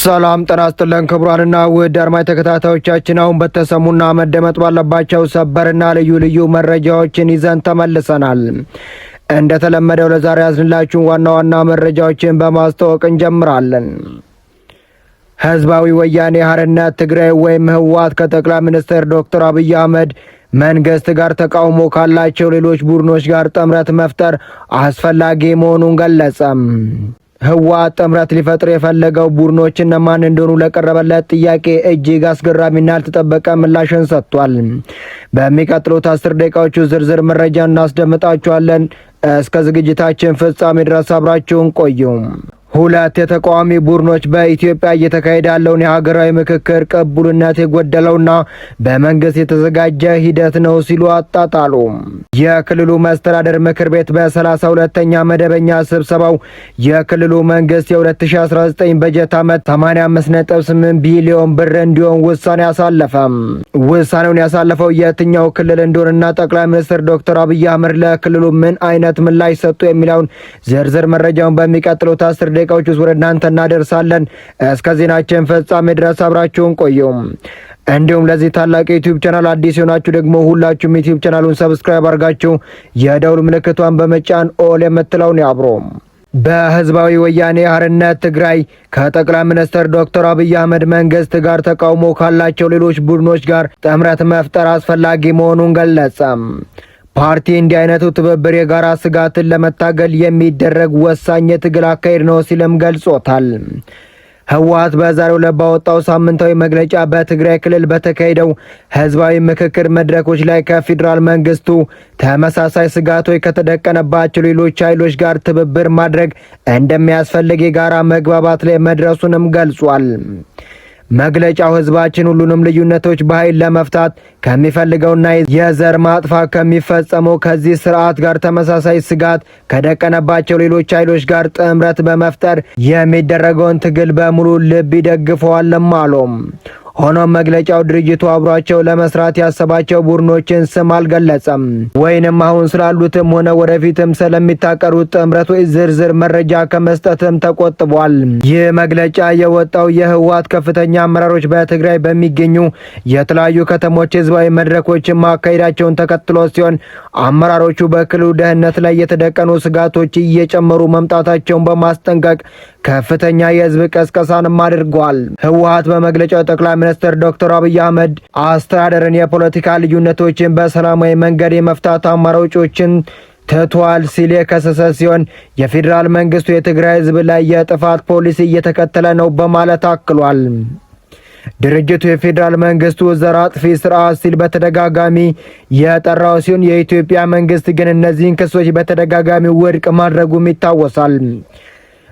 ሰላም ጤና ይስጥልን ክቡራንና ውድ አድማጭ ተከታታዮቻችን፣ አሁን በተሰሙና መደመጥ ባለባቸው ሰበርና ልዩ መረጃዎችን ይዘን ተመልሰናል። እንደተለመደው ለዛሬ ያዝንላችሁ ዋና ዋና መረጃዎችን በማስተዋወቅ እንጀምራለን። ህዝባዊ ወያኔ ሓርነት ትግራይ ወይም ህወሓት ከጠቅላይ ሚኒስትር ዶክተር አብይ አህመድ መንግስት ጋር ተቃውሞ ካላቸው ሌሎች ቡድኖች ጋር ጥምረት መፍጠር አስፈላጊ መሆኑን ገለጸ። ህወሓት ጥምረት ሊፈጥር የፈለገው ቡድኖች እነማን እንደሆኑ ለቀረበለት ጥያቄ እጅግ አስገራሚና ያልተጠበቀ ምላሽን ሰጥቷል። በሚቀጥሉት 10 ደቂቃዎች ዝርዝር መረጃ እናስደምጣችኋለን። እስከ ዝግጅታችን ፍጻሜ ድረስ አብራችሁን ቆዩ። ሁለት የተቃዋሚ ቡድኖች በኢትዮጵያ እየተካሄደ ያለውን የሀገራዊ ምክክር ቅቡልነት የጎደለውና በመንግስት የተዘጋጀ ሂደት ነው ሲሉ አጣጣሉ። የክልሉ መስተዳደር ምክር ቤት በ32ኛ መደበኛ ስብሰባው የክልሉ መንግስት የ2019 በጀት ዓመት 85.8 ቢሊዮን ብር እንዲሆን ውሳኔ አሳለፈ። ውሳኔውን ያሳለፈው የትኛው ክልል እንደሆነና ጠቅላይ ሚኒስትር ዶክተር አብይ አህመድ ለክልሉ ምን አይነት ምላሽ ሰጡ የሚለውን ዝርዝር መረጃውን በሚቀጥሉት 10 ደቂቃዎች ውስጥ ወደ እናንተ እናደርሳለን። እስከ ዜናችን ፍጻሜ ድረስ አብራችሁን ቆዩ። እንዲሁም ለዚህ ታላቅ ዩቲዩብ ቻናል አዲስ የሆናችሁ ደግሞ ሁላችሁም ዩቲዩብ ቻናሉን ሰብስክራይብ አድርጋችሁ የደውል ምልክቷን በመጫን ኦል የምትለውን ያብሩ። በህዝባዊ ወያኔ ሓርነት ትግራይ ከጠቅላይ ሚኒስትር ዶክተር አብይ አህመድ መንግስት ጋር ተቃውሞ ካላቸው ሌሎች ቡድኖች ጋር ጥምረት መፍጠር አስፈላጊ መሆኑን ገለጸ። ፓርቲ እንዲህ አይነቱ ትብብር የጋራ ስጋትን ለመታገል የሚደረግ ወሳኝ የትግል አካሄድ ነው ሲልም ገልጾታል። ህወሓት በዛሬው ዕለት ባወጣው ሳምንታዊ መግለጫ በትግራይ ክልል በተካሄደው ህዝባዊ ምክክር መድረኮች ላይ ከፌዴራል መንግስቱ ተመሳሳይ ስጋቶች ከተደቀነባቸው ሌሎች ኃይሎች ጋር ትብብር ማድረግ እንደሚያስፈልግ የጋራ መግባባት ላይ መድረሱንም ገልጿል። መግለጫው ህዝባችን ሁሉንም ልዩነቶች በኃይል ለመፍታት ከሚፈልገውና የዘር ማጥፋት ከሚፈጸመው ከዚህ ስርዓት ጋር ተመሳሳይ ስጋት ከደቀነባቸው ሌሎች ኃይሎች ጋር ጥምረት በመፍጠር የሚደረገውን ትግል በሙሉ ልብ ይደግፈዋልም አሉም። ሆኖም መግለጫው ድርጅቱ አብሯቸው ለመስራት ያሰባቸው ቡድኖችን ስም አልገለጸም ወይንም አሁን ስላሉትም ሆነ ወደፊትም ስለሚታቀሩት ጥምረቶች ዝርዝር መረጃ ከመስጠትም ተቆጥቧል። ይህ መግለጫ የወጣው የህወሓት ከፍተኛ አመራሮች በትግራይ በሚገኙ የተለያዩ ከተሞች ህዝባዊ መድረኮችን ማካሄዳቸውን ተከትሎ ሲሆን አመራሮቹ በክልሉ ደህንነት ላይ የተደቀኑ ስጋቶች እየጨመሩ መምጣታቸውን በማስጠንቀቅ ከፍተኛ የህዝብ ቀስቀሳንም አድርጓል። ህወሓት በመግለጫው ጠቅላይ ሚኒስትር ዶክተር አብይ አህመድ አስተዳደርን የፖለቲካ ልዩነቶችን በሰላማዊ መንገድ የመፍታት አማራጮችን ትቷል ሲል የከሰሰ ሲሆን የፌዴራል መንግስቱ የትግራይ ህዝብ ላይ የጥፋት ፖሊሲ እየተከተለ ነው በማለት አክሏል። ድርጅቱ የፌዴራል መንግስቱ ዘር አጥፊ ስርዓት ሲል በተደጋጋሚ የጠራው ሲሆን የኢትዮጵያ መንግስት ግን እነዚህን ክሶች በተደጋጋሚ ውድቅ ማድረጉም ይታወሳል።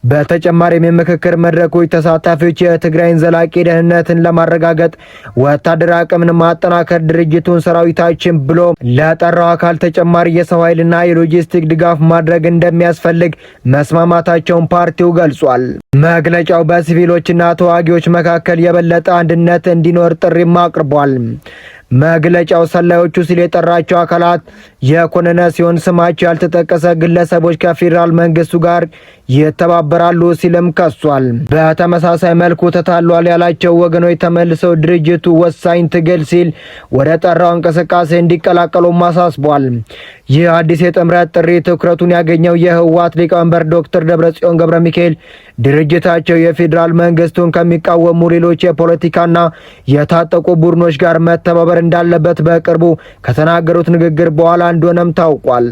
በተጨማሪም የምክክር መድረኮች ተሳታፊዎች የትግራይን ዘላቂ ደህንነትን ለማረጋገጥ ወታደራዊ አቅምን ማጠናከር፣ ድርጅቱን ሰራዊታችን ብሎ ለጠራው አካል ተጨማሪ የሰው ኃይልና የሎጂስቲክ ድጋፍ ማድረግ እንደሚያስፈልግ መስማማታቸውን ፓርቲው ገልጿል። መግለጫው በሲቪሎችና ተዋጊዎች መካከል የበለጠ አንድነት እንዲኖር ጥሪም አቅርቧል። መግለጫው ሰላዮቹ ሲል የጠራቸው አካላት የኮነነ ሲሆን ስማቸው ያልተጠቀሰ ግለሰቦች ከፌዴራል መንግስቱ ጋር ይተባበራሉ ሲልም ከሷል። በተመሳሳይ መልኩ ተታሏል ያላቸው ወገኖች ተመልሰው ድርጅቱ ወሳኝ ትግል ሲል ወደ ጠራው እንቅስቃሴ እንዲቀላቀሉ አሳስቧል። ይህ አዲስ የጥምረት ጥሪ ትኩረቱን ያገኘው የህወሓት ሊቀመንበር ዶክተር ደብረጽዮን ገብረ ሚካኤል ድርጅታቸው የፌዴራል መንግስቱን ከሚቃወሙ ሌሎች የፖለቲካና የታጠቁ ቡድኖች ጋር መተባበር እንዳለበት በቅርቡ ከተናገሩት ንግግር በኋላ እንደሆነም ታውቋል።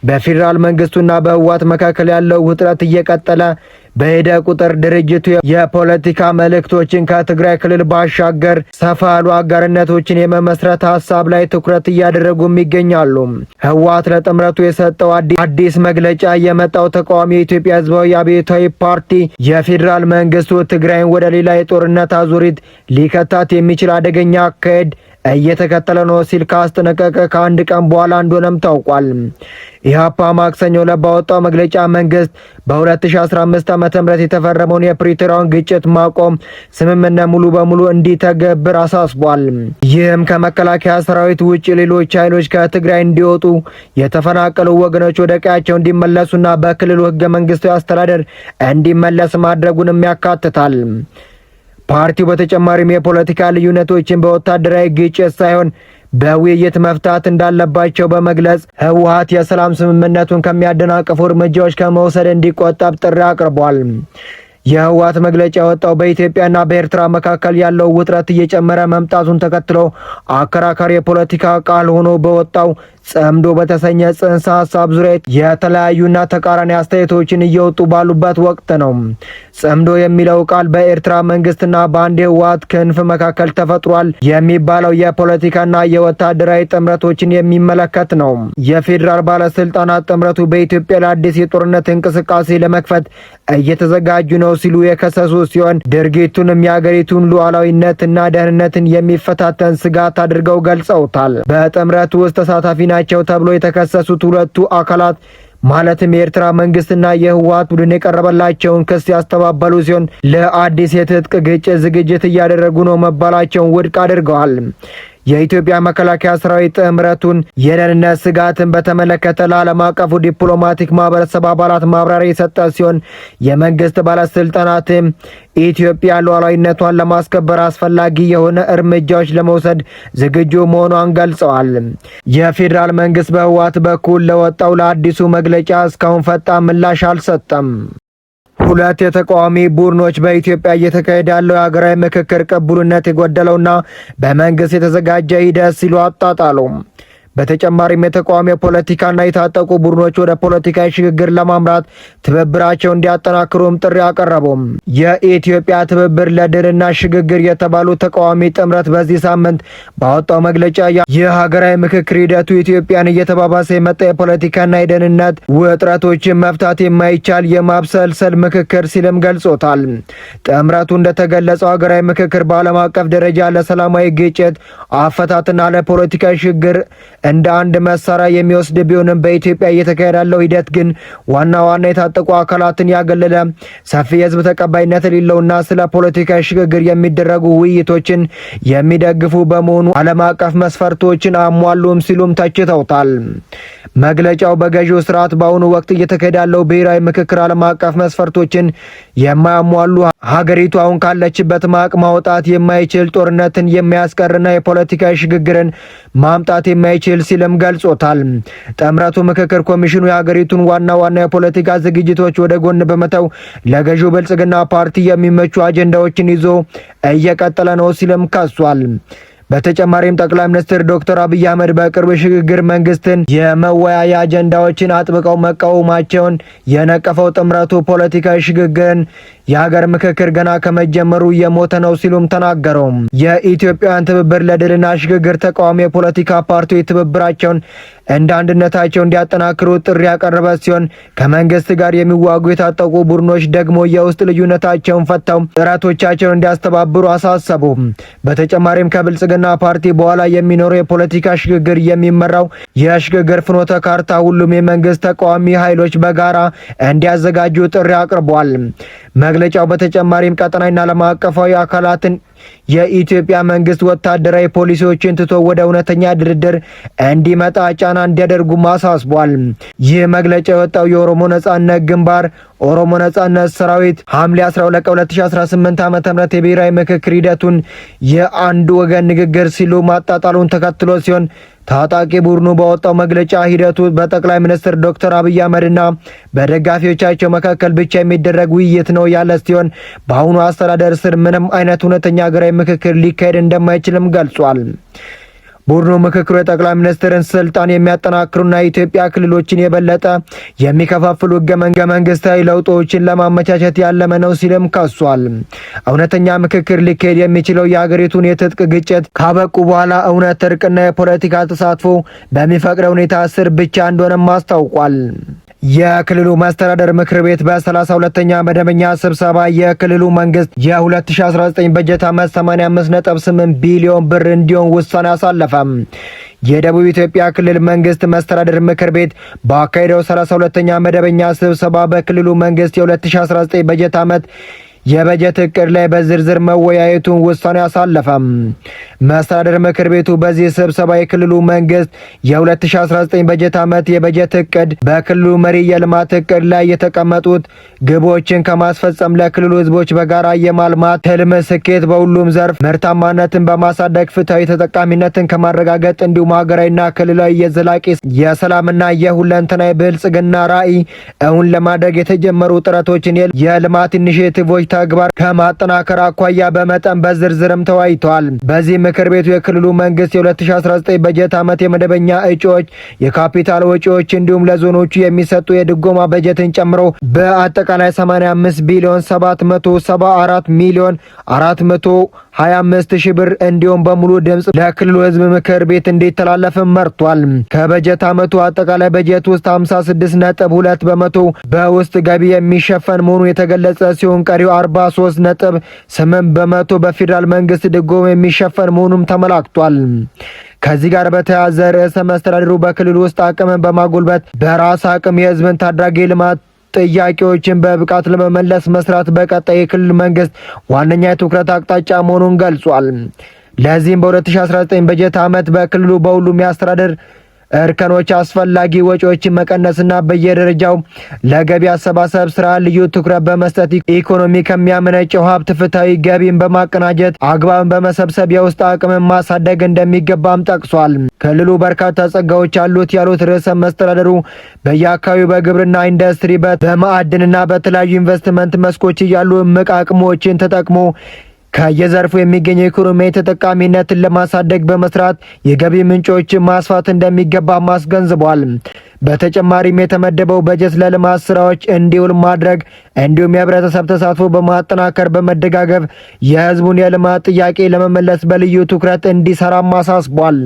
በፌዴራል መንግስቱና በህወሓት መካከል ያለው ውጥረት እየቀጠለ በሄደ ቁጥር ድርጅቱ የፖለቲካ መልእክቶችን ከትግራይ ክልል ባሻገር ሰፋ ያሉ አጋርነቶችን የመመስረት ሀሳብ ላይ ትኩረት እያደረጉም ይገኛሉ። ህወሓት ለጥምረቱ የሰጠው አዲስ መግለጫ የመጣው ተቃዋሚ የኢትዮጵያ ህዝባዊ አብዮታዊ ፓርቲ የፌዴራል መንግስቱ ትግራይን ወደ ሌላ የጦርነት አዙሪት ሊከታት የሚችል አደገኛ አካሄድ እየተከተለ ነው ሲል ካስጠነቀቀ ከአንድ ቀን በኋላ እንደሆነም ታውቋል። ኢህአፓ ማክሰኞ ዕለት ባወጣው መግለጫ መንግስት በ2015 ዓ.ም የተፈረመውን የፕሪቶሪያውን ግጭት ማቆም ስምምነት ሙሉ በሙሉ እንዲተገብር አሳስቧል። ይህም ከመከላከያ ሰራዊት ውጭ ሌሎች ኃይሎች ከትግራይ እንዲወጡ፣ የተፈናቀሉ ወገኖች ወደ ቀያቸው እንዲመለሱና በክልሉ ህገ መንግስታዊ አስተዳደር እንዲመለስ ማድረጉንም ያካትታል። ፓርቲው በተጨማሪም የፖለቲካ ልዩነቶችን በወታደራዊ ግጭት ሳይሆን በውይይት መፍታት እንዳለባቸው በመግለጽ ህወሓት የሰላም ስምምነቱን ከሚያደናቅፉ እርምጃዎች ከመውሰድ እንዲቆጠብ ጥሪ አቅርቧል። የህወሓት መግለጫ የወጣው በኢትዮጵያና በኤርትራ መካከል ያለው ውጥረት እየጨመረ መምጣቱን ተከትሎ አከራካሪ የፖለቲካ ቃል ሆኖ በወጣው ጸምዶ በተሰኘ ጽንሰ ሀሳብ ዙሪያ የተለያዩና ተቃራኒ አስተያየቶችን እየወጡ ባሉበት ወቅት ነው። ጸምዶ የሚለው ቃል በኤርትራ መንግስትና በአንድ የህወሓት ክንፍ መካከል ተፈጥሯል የሚባለው የፖለቲካና የወታደራዊ ጥምረቶችን የሚመለከት ነው። የፌዴራል ባለስልጣናት ጥምረቱ በኢትዮጵያ ለአዲስ የጦርነት እንቅስቃሴ ለመክፈት እየተዘጋጁ ነው ሲሉ የከሰሱ ሲሆን ድርጊቱንም የአገሪቱን ሉዓላዊነትና ደህንነትን የሚፈታተን ስጋት አድርገው ገልጸውታል። በጥምረቱ ውስጥ ተሳታፊ ናቸው ተብሎ የተከሰሱት ሁለቱ አካላት ማለትም የኤርትራ መንግስትና የህወሓት ቡድን የቀረበላቸውን ክስ ያስተባበሉ ሲሆን ለአዲስ የትጥቅ ግጭት ዝግጅት እያደረጉ ነው መባላቸውን ውድቅ አድርገዋል። የኢትዮጵያ መከላከያ ሰራዊት ጥምረቱን የደህንነት ስጋትን በተመለከተ ለዓለም አቀፉ ዲፕሎማቲክ ማህበረሰብ አባላት ማብራሪያ የሰጠ ሲሆን የመንግስት ባለስልጣናትም ኢትዮጵያ ሉዓላዊነቷን ለማስከበር አስፈላጊ የሆነ እርምጃዎች ለመውሰድ ዝግጁ መሆኗን ገልጸዋል። የፌዴራል መንግስት በህወሓት በኩል ለወጣው ለአዲሱ መግለጫ እስካሁን ፈጣን ምላሽ አልሰጠም። ሁለት የተቃዋሚ ቡድኖች በኢትዮጵያ እየተካሄደ ያለው የሀገራዊ ምክክር ቅቡልነት የጎደለውና በመንግስት የተዘጋጀ ሂደት ሲሉ አጣጣሉ። በተጨማሪም የተቃዋሚ የፖለቲካና የታጠቁ ቡድኖች ወደ ፖለቲካዊ ሽግግር ለማምራት ትብብራቸው እንዲያጠናክሩም ጥሪ አቀረቡም። የኢትዮጵያ ትብብር ለድልና ሽግግር የተባሉ ተቃዋሚ ጥምረት በዚህ ሳምንት ባወጣው መግለጫ የሀገራዊ ምክክር ሂደቱ ኢትዮጵያን እየተባባሰ የመጣ የፖለቲካና የደህንነት ውጥረቶችን መፍታት የማይቻል የማብሰልሰል ምክክር ሲልም ገልጾታል። ጥምረቱ እንደተገለጸው ሀገራዊ ምክክር በዓለም አቀፍ ደረጃ ለሰላማዊ ግጭት አፈታትና ለፖለቲካዊ ሽግግር እንደ አንድ መሳሪያ የሚወስድ ቢሆንም በኢትዮጵያ እየተካሄደ ያለው ሂደት ግን ዋና የታጠቁ አካላትን ያገለለ ሰፊ የህዝብ ተቀባይነት የሌለውና ስለ ፖለቲካዊ ሽግግር የሚደረጉ ውይይቶችን የሚደግፉ በመሆኑ ዓለም አቀፍ መስፈርቶችን አሟሉም ሲሉም ተችተውታል። መግለጫው በገዢው ስርዓት በአሁኑ ወቅት እየተካሄደ ያለው ብሔራዊ ምክክር ዓለም አቀፍ መስፈርቶችን የማያሟሉ ሀገሪቱ አሁን ካለችበት ማቅ ማውጣት የማይችል ጦርነትን የሚያስቀርና የፖለቲካዊ ሽግግርን ማምጣት የማይችል ሲልም ገልጾታል። ጥምረቱ ምክክር ኮሚሽኑ የሀገሪቱን ዋና የፖለቲካ ዝግጅቶች ወደ ጎን በመተው ለገዢው ብልጽግና ፓርቲ የሚመቹ አጀንዳዎችን ይዞ እየቀጠለ ነው ሲልም ከሷል። በተጨማሪም ጠቅላይ ሚኒስትር ዶክተር አብይ አህመድ በቅርብ ሽግግር መንግስትን የመወያያ አጀንዳዎችን አጥብቀው መቃወማቸውን የነቀፈው ጥምረቱ ፖለቲካዊ ሽግግርን የሀገር ምክክር ገና ከመጀመሩ የሞተ ነው ሲሉም ተናገረው። የኢትዮጵያን ትብብር ለድልና ሽግግር ተቃዋሚ የፖለቲካ ፓርቲዎች ትብብራቸውን እንደ አንድነታቸው እንዲያጠናክሩ ጥሪ ያቀረበ ሲሆን ከመንግስት ጋር የሚዋጉ የታጠቁ ቡድኖች ደግሞ የውስጥ ልዩነታቸውን ፈተው ጥረቶቻቸውን እንዲያስተባብሩ አሳሰቡ። በተጨማሪም ከብልጽግና ፓርቲ በኋላ የሚኖረው የፖለቲካ ሽግግር የሚመራው የሽግግር ፍኖተ ካርታ ሁሉም የመንግስት ተቃዋሚ ኃይሎች በጋራ እንዲያዘጋጁ ጥሪ አቅርቧል። መግለጫው በተጨማሪም ቀጠናዊና ዓለም አቀፋዊ አካላትን የኢትዮጵያ መንግስት ወታደራዊ ፖሊሲዎችን ትቶ ወደ እውነተኛ ድርድር እንዲመጣ ጫና እንዲያደርጉ አሳስቧል። ይህ መግለጫ የወጣው የኦሮሞ ነጻነት ግንባር ኦሮሞ ነጻነት ሰራዊት ሐምሌ 12 2018 ዓ.ም የብሔራዊ ምክክር ሂደቱን የአንድ ወገን ንግግር ሲሉ ማጣጣሉን ተከትሎ ሲሆን ታጣቂ ቡድኑ ባወጣው መግለጫ ሂደቱ በጠቅላይ ሚኒስትር ዶክተር አብይ አህመድና በደጋፊዎቻቸው መካከል ብቻ የሚደረግ ውይይት ነው ያለ ሲሆን በአሁኑ አስተዳደር ስር ምንም አይነት እውነተኛ ሀገራዊ ምክክር ሊካሄድ እንደማይችልም ገልጿል። ቡድኑ ምክክሩ የጠቅላይ ሚኒስትርን ስልጣን የሚያጠናክሩና የኢትዮጵያ ክልሎችን የበለጠ የሚከፋፍሉ ህገ መንግስታዊ ለውጦችን ለማመቻቸት ያለመ ነው ሲልም ከሷል። እውነተኛ ምክክር ሊካሄድ የሚችለው የሀገሪቱን የትጥቅ ግጭት ካበቁ በኋላ እውነት፣ እርቅና የፖለቲካ ተሳትፎ በሚፈቅደው ሁኔታ ስር ብቻ እንደሆነም አስታውቋል። የክልሉ መስተዳደር ምክር ቤት በ32ኛ መደበኛ ስብሰባ የክልሉ መንግስት የ2019 በጀት ዓመት 85.8 ቢሊዮን ብር እንዲሆን ውሳኔ አሳለፈም። የደቡብ ኢትዮጵያ ክልል መንግስት መስተዳደር ምክር ቤት ባካሄደው 32ኛ መደበኛ ስብሰባ በክልሉ መንግስት የ2019 በጀት ዓመት የበጀት እቅድ ላይ በዝርዝር መወያየቱን ውሳኔ አሳለፈም። መስተዳድር ምክር ቤቱ በዚህ ስብሰባ የክልሉ መንግስት የ2019 በጀት ዓመት የበጀት እቅድ በክልሉ መሪ የልማት እቅድ ላይ የተቀመጡት ግቦችን ከማስፈጸም ለክልሉ ህዝቦች በጋራ የማልማት ህልም ስኬት በሁሉም ዘርፍ ምርታማነትን በማሳደግ ፍትሃዊ ተጠቃሚነትን ከማረጋገጥ እንዲሁም ሀገራዊና ክልላዊ የዘላቂ የሰላምና የሁለንተናዊ ብልጽግና ራዕይ እውን ለማድረግ የተጀመሩ ጥረቶችን የልማት ኢኒሼቲቮች ተግባር ከማጠናከር አኳያ በመጠን በዝርዝርም ተወያይተዋል። በዚህ ምክር ቤቱ የክልሉ መንግስት የ2019 በጀት ዓመት የመደበኛ እጪዎች፣ የካፒታል ወጪዎች እንዲሁም ለዞኖቹ የሚሰጡ የድጎማ በጀትን ጨምሮ በአጠቃላይ 85 ቢሊዮን 774 ሚሊዮን 425 ሺህ ብር እንዲሁም በሙሉ ድምጽ ለክልሉ ህዝብ ምክር ቤት እንዲተላለፍም መርቷል። ከበጀት ዓመቱ አጠቃላይ በጀት ውስጥ 56.2 በመቶ በውስጥ ገቢ የሚሸፈን መሆኑ የተገለጸ ሲሆን ቀሪው 43.8 በመቶ በፌዴራል መንግስት ድጎማ የሚሸፈን መሆኑም ተመላክቷል። ከዚህ ጋር በተያያዘ ርዕሰ መስተዳድሩ በክልሉ ውስጥ አቅምን በማጎልበት በራስ አቅም የህዝብን ታዳጊ ልማት ጥያቄዎችን በብቃት ለመመለስ መስራት በቀጣይ የክልል መንግስት ዋነኛ የትኩረት አቅጣጫ መሆኑን ገልጿል። ለዚህም በ2019 በጀት ዓመት በክልሉ በሁሉም የአስተዳደር እርከኖች አስፈላጊ ወጪዎችን መቀነስና በየደረጃው ለገቢ አሰባሰብ ስራ ልዩ ትኩረት በመስጠት ኢኮኖሚ ከሚያመነጨው ሀብት ፍትሃዊ ገቢን በማቀናጀት አግባብን በመሰብሰብ የውስጥ አቅምን ማሳደግ እንደሚገባም ጠቅሷል። ክልሉ በርካታ ጸጋዎች አሉት ያሉት ርዕሰ መስተዳደሩ በየአካባቢው በግብርና ኢንዱስትሪ፣ በማዕድንና በተለያዩ ኢንቨስትመንት መስኮች ያሉ እምቅ አቅሞችን ተጠቅሞ ከየዘርፉ የሚገኝ የኢኮኖሚ ተጠቃሚነትን ለማሳደግ በመስራት የገቢ ምንጮችን ማስፋት እንደሚገባ ማስገንዝቧል። በተጨማሪም የተመደበው በጀት ለልማት ስራዎች እንዲውል ማድረግ እንዲሁም የህብረተሰብ ተሳትፎ በማጠናከር በመደጋገፍ የህዝቡን የልማት ጥያቄ ለመመለስ በልዩ ትኩረት እንዲሰራም አሳስቧል።